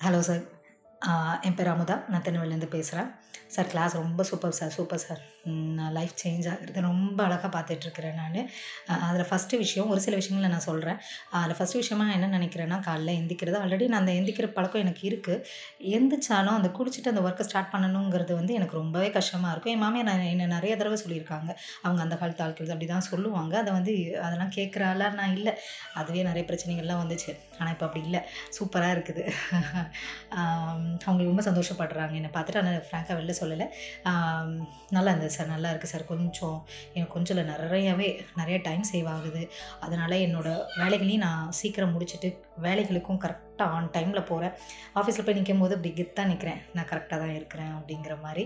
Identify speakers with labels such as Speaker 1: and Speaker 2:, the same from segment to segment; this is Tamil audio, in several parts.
Speaker 1: Hello sir. என் பேர் அமுதா. நான் திருநெல்வேலியிலேருந்து பேசுகிறேன். சார் கிளாஸ் ரொம்ப சூப்பர் சார், சூப்பர் சார். நான் லைஃப் சேஞ்ச் ஆகுறது ரொம்ப அழகா பார்த்துட்ருக்கிறேன் நானு. அதில் ஃபஸ்ட்டு விஷயம், ஒரு சில விஷயங்கள நான் சொல்கிறேன். அதில் ஃபஸ்ட்டு விஷயமா நான் என்ன நினைக்கிறேன்னா, காலைல எந்திரிக்கிறது ஆல்ரெடி நான் அந்த எந்திரிக்கிற பழக்கம் எனக்கு இருக்குது. எந்திரிச்சாலும் அந்த குளிச்சுட்டு அந்த ஒர்க்கை ஸ்டார்ட் பண்ணணுங்கிறது வந்து எனக்கு ரொம்பவே கஷ்டமாக இருக்கும். என் மாமியார் என்ன நிறைய தடவை சொல்லியிருக்காங்க. அவங்க அந்த காலத்து ஆட்கள் அப்படி தான் சொல்லுவாங்க. அதை வந்து அதெல்லாம் கேட்குற ஆளா நான் இல்லை. அதுவே நிறைய பிரச்சனைகள்லாம் வந்துச்சு. ஆனால் இப்போ அப்படி இல்லை. சூப்பராக இருக்குது. அவங்க ரொம்ப சந்தோஷப்படுறாங்க என்னை பார்த்துட்டு. ஆனால் ஃப்ராங்காக வெளில சொல்லலை. நல்லா இருந்தது சார், நல்லா இருக்குது சார். கொஞ்சம் எனக்கு கொஞ்சம் இல்லை, நிறைய டைம் சேவ் ஆகுது. அதனால் என்னோடய வேலைகளையும் நான் சீக்கிரம் முடிச்சுட்டு வேலைகளுக்கும் கரெக்டாக ஆன் டைமில் போகிறேன். ஆஃபீஸில் போய் நிற்கும்போது இப்படி கெத்தாக நிற்கிறேன், நான் கரெக்டாக தான் இருக்கிறேன் அப்படிங்கிற மாதிரி.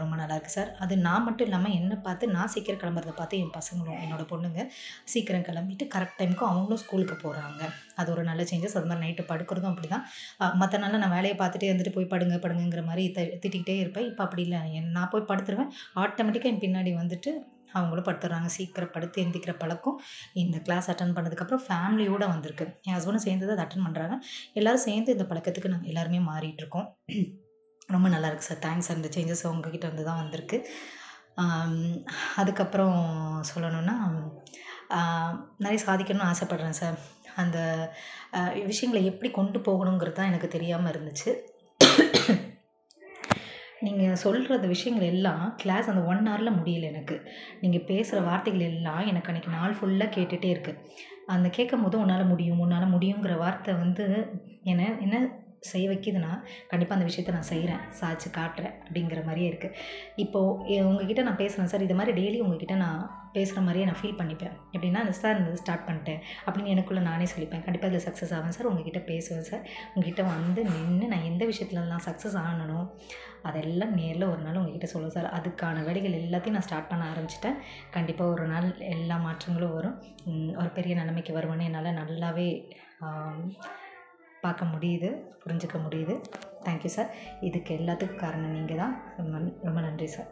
Speaker 1: ரொம்ப நல்லாயிருக்கு சார். அது நான் மட்டும் இல்லாமல் என்னை பார்த்து நான் சீக்கிரம் கிளம்புறத பார்த்து என் பசங்களும் என்னோடய பொண்ணுங்க சீக்கிரம் கிளம்பிட்டு கரெக்ட் டைமுக்கும் அவங்களும் ஸ்கூலுக்கு போகிறாங்க. அது ஒரு நல்ல சேஞ்சஸ். அது மாதிரி நைட்டு படுக்கிறதும் அப்படி தான். மற்ற நாளில் நான் வேலையை பார்த்துட்டு இருந்துட்டு போய் படுங்கிற மாதிரி திட்டிக்கிட்டே இருப்பேன். இப்போ அப்படி இல்லை. நான் போய் படுத்துருவேன். ஆட்டோமேட்டிக்காக என் பின்னாடி வந்துட்டு அவங்களும் படுத்துடுறாங்க. சீக்கிரம் படுத்து எந்திரிக்கிற பழக்கம் இந்த கிளாஸ் அட்டன் பண்ணதுக்கப்புறம் ஃபேமிலியோடு வந்திருக்கு. என் ஹஸ்பண்டும் சேர்ந்து தான் அதை அட்டன் பண்ணுறாங்க. எல்லோரும் சேர்ந்து இந்த பழக்கத்துக்கு நாங்கள் எல்லாருமே மாறிட்டுருக்கோம். ரொம்ப நல்லாயிருக்கு சார். Thanks sir. இந்த சேஞ்சஸ் உங்ககிட்ட இருந்து தான் வந்திருக்கு. அதுக்கப்புறம் சொல்லணுன்னா, நிறைய சாதிக்கணும்னு ஆசைப்பட்றேன் சார். அந்த விஷயங்களை எப்படி கொண்டு போகணுங்கிறது தான் எனக்கு தெரியாமல் இருந்துச்சு. நீங்கள் சொல்கிற விஷயங்கள் எல்லாம் கிளாஸ் அந்த 1 ஹவரில் முடியல எனக்கு. நீங்கள் பேசுகிற வார்த்தைகள் எல்லாம் எனக்கு அன்றைக்கி நாள் ஃபுல்லாக கேட்டுகிட்டே இருக்குது. அந்த கேட்கும்போது உன்னால் முடியுங்கிற வார்த்தை வந்து என்ன செய்ய வைக்கிதுன்னா, கண்டிப்பாக அந்த விஷயத்த நான் செய்கிறேன், சாதிச்சு காட்டுறேன் அப்படிங்கிற மாதிரியே இருக்குது. இப்போது உங்ககிட்ட நான் பேசுகிறேன் சார். இது மாதிரி டெய்லி உங்ககிட்ட நான் பேசுகிற மாதிரியே நான் ஃபீல் பண்ணிப்பேன். எப்படின்னா, சார் இந்த ஸ்டார்ட் பண்ணிட்டேன் அப்படின்னு எனக்குள்ளே நானே சொல்லிப்பேன். கண்டிப்பாக இதில் சக்ஸஸ் ஆவேன் சார். உங்ககிட்ட பேசுவேன் சார். உங்ககிட்ட வந்து நின்று நான் எந்த விஷயத்துலலாம் சக்ஸஸ் ஆகணும் அதெல்லாம் நேரில் ஒரு நாள் உங்ககிட்ட சொல்லுவேன் சார். அதுக்கான வேலைகள் எல்லாத்தையும் நான் ஸ்டார்ட் பண்ண ஆரம்பிச்சிட்டேன். கண்டிப்பாக ஒரு நாள் எல்லா மாற்றங்களும் வரும். ஒரு பெரிய நிலைமைக்கு வருவேன்னு என்னால் நல்லாவே பார்க்க முடியுது, புரிஞ்சுக்க முடியுது. Thank you sir. இதுக்கு எல்லாத்துக்கும் காரணம் நீங்கள் தான். ரொம்ப நன்றி சார்.